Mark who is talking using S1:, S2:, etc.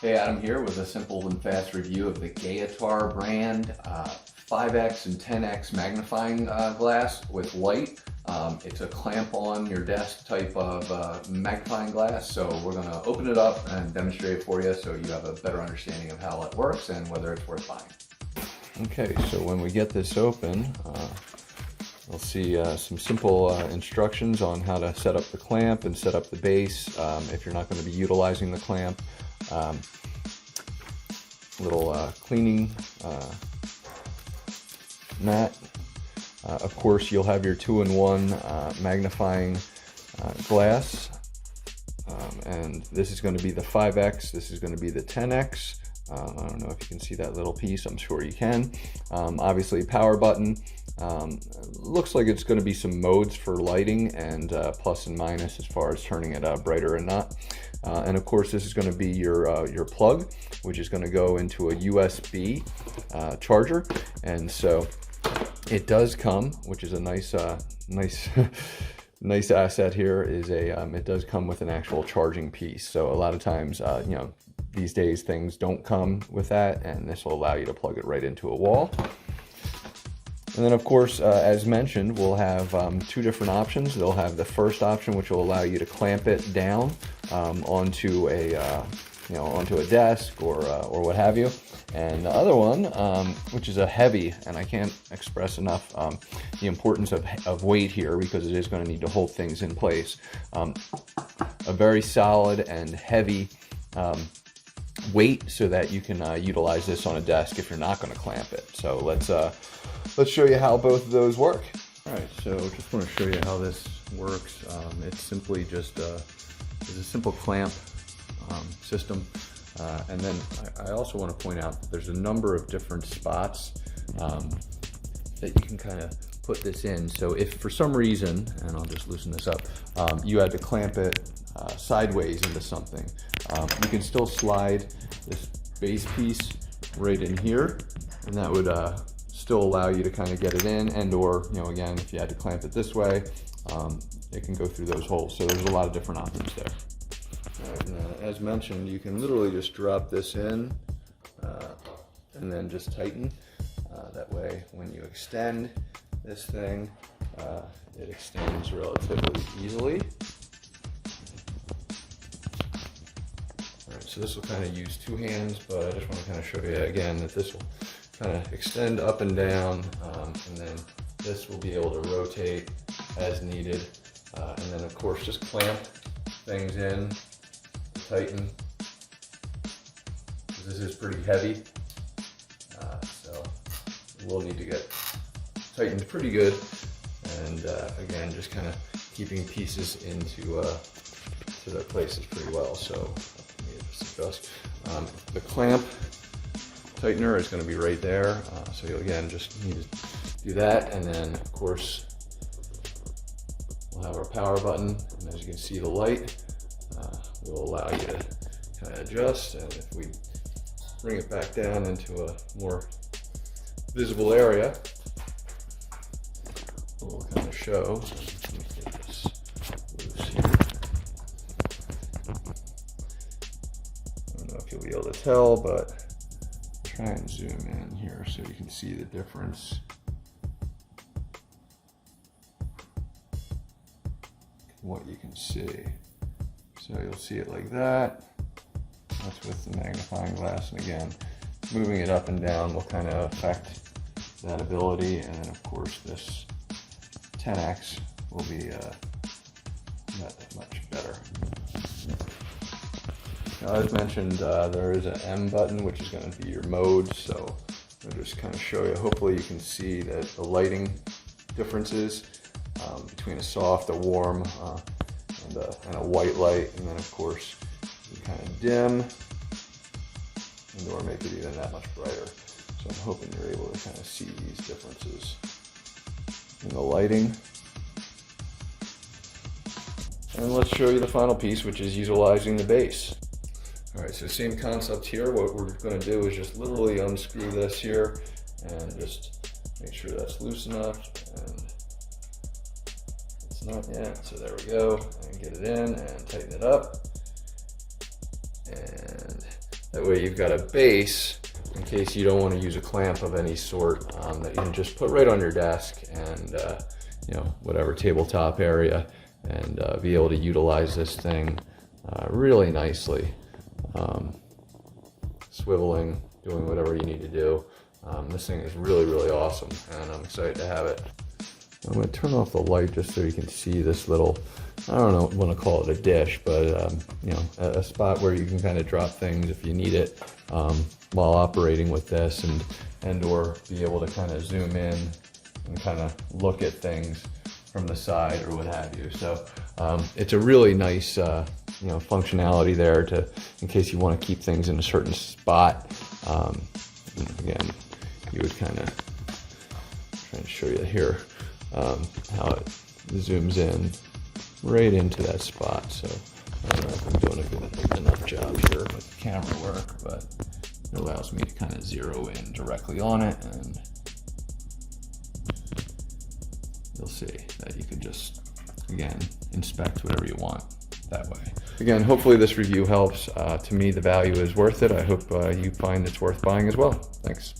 S1: Hey, Adam here with a simple and fast review of the Gayatar brand 5X and 10X magnifying glass with light. It's a clamp on your desk type of magnifying glass, so we're going to open it up and demonstrate it for you so you have a better understanding of how it works and whether it's worth buying. Okay, so when we get this open, you'll see some simple instructions on how to set up the clamp and set up the base if you're not going to be utilizing the clamp. Little cleaning mat. Of course, you'll have your 2-in-1 magnifying glass, and this is going to be the 5X, this is going to be the 10X. I don't know if you can see that little piece, I'm sure you can. Obviously, power button. Looks like it's going to be some modes for lighting and plus and minus as far as turning it brighter or not. And of course, this is going to be your plug, which is going to go into a USB charger. And so it does come, which is a nice nice asset here, is it does come with an actual charging piece. So a lot of times, these days things don't come with that, and this will allow you to plug it right into a wall. And then, of course, as mentioned, we'll have two different options. They'll have the first option, which will allow you to clamp it down onto a desk or what have you. And the other one, which is a heavy, and I can't express enough the importance of weight here, because it is going to need to hold things in place. A very solid and heavy weight, so that you can utilize this on a desk if you're not going to clamp it. So let's show you how both of those work. All right, so just want to show you how this works. It's simply just it's a simple clamp system, and then I also want to point out that there's a number of different spots that you can kind of put this in. So if for some reason, and I'll just loosen this up, you had to clamp it sideways into something, you can still slide this base piece right in here, and that would still allow you to kind of get it in, and or again, if you had to clamp it this way, it can go through those holes. So there's a lot of different options there. Right, and, as mentioned, you can literally just drop this in and then just tighten. That way, when you extend this thing, it extends relatively easily. Alright, so this will kind of use two hands, but I just want to kind of show you again that this will kind of extend up and down, and then this will be able to rotate as needed. And then of course just clamp things in, tighten. This is pretty heavy, so we'll need to get tightened pretty good. And again, just kind of keeping pieces into to their places pretty well. So let me just adjust. The clamp tightener is going to be right there, so you'll again just need to do that. And then of course we'll have our power button, and as you can see, the light will allow you to kind of adjust. And if we bring it back down into a more visible area, we'll kind of show. Let me get this loose here. I don't know if you'll be able to tell, but try and zoom in here so you can see the difference. What you can see. So you'll see it like that. That's with the magnifying glass, and again, moving it up and down will kind of affect that ability. And then of course this 10X will be not much better. Now, as mentioned, there is an M button, which is going to be your mode. So I'll just kind of show you. Hopefully you can see that the lighting differences between a soft, a warm, and a white light. And then of course you kind of dim and or make it even that much brighter. So I'm hoping you're able to kind of see these differences in the lighting. And let's show you the final piece, which is utilizing the base. All right, so same concept here. What we're going to do is just literally unscrew this here and just make sure that's loose enough, and it's not yet, so there we go, and get it in and tighten it up. And That way you've got a base in case you don't want to use a clamp of any sort, that you can just put right on your desk and you know, whatever tabletop area, and be able to utilize this thing really nicely. Swiveling, doing whatever you need to do. This thing is really, really awesome, and I'm excited to have it. I'm going to turn off the light just so you can see this little, I don't want to call it a dish, but you know, a spot where you can kind of drop things if you need it while operating with this, and or be able to kind of zoom in and kind of look at things from the side or what have you. So it's a really nice you know, functionality there to, in case you want to keep things in a certain spot. Again, you would kind of, trying to show you here how it zooms in right into that spot. So I don't know if I'm doing a good enough job here with the camera work, but it allows me to kind of zero in directly on it, and you'll see that you can just, again, inspect whatever you want that way. Again, hopefully this review helps. To me, the value is worth it. I hope you find it's worth buying as well. Thanks.